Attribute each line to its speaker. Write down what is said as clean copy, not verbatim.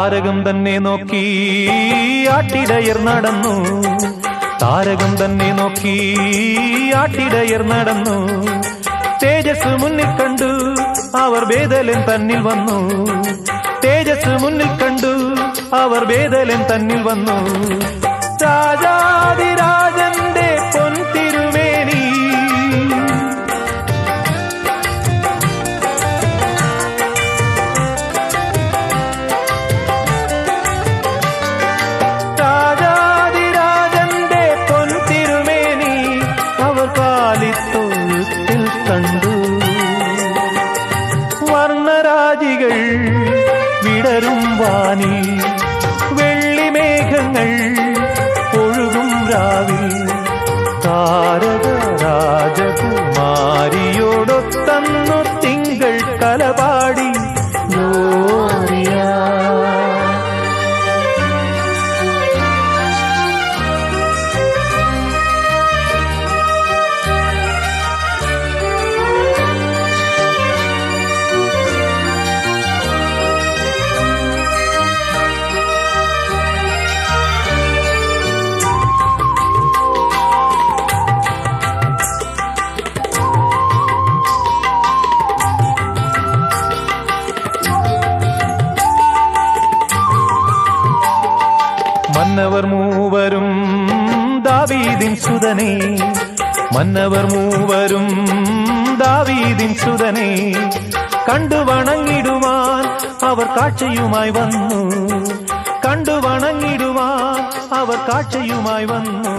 Speaker 1: താരകം തന്നെ നോക്കി ആട്ടിടയർ നടന്നു, താരകം തന്നെ നോക്കി ആട്ടിടയർ നടന്നു. തേജസ് മുന്നിൽ കണ്ടു അവർ ബേദലൻ തന്നിൽ വന്നു, തേജസ് മുന്നിൽ കണ്ടു അവർ ബേദലൻ തന്നിൽ വന്നു. രാജാതിരാജന്റെ പൊൻതിരുമേനി രാജാതിരാജന്റെ പൊൻതിരുമേനി അവർ കാലിത്തൊഴുത്തിൽ കണ്ടു. വർണ്ണരാജികൾ വിടരും വാനി, വെള്ളിമേഘങ്ങൾ ഒഴുകും രാവിൽ. താരക രാജകുമാരിയോടൊത്തന്നു തിങ്കൾ കലപാടി ഗ്ലോറിയ. മന്നവർ മൂവരും ദാവീദിൻ സുതനേ, മന്നവർ മൂവരും ദാവീദിൻ സുതനേ. കണ്ടു വണങ്ങിടുവാൻ അവർ കാഴ്ചയുമായി വന്നു, കണ്ടു വണങ്ങിടുവാൻ അവർ കാഴ്ചയുമായി വന്നു.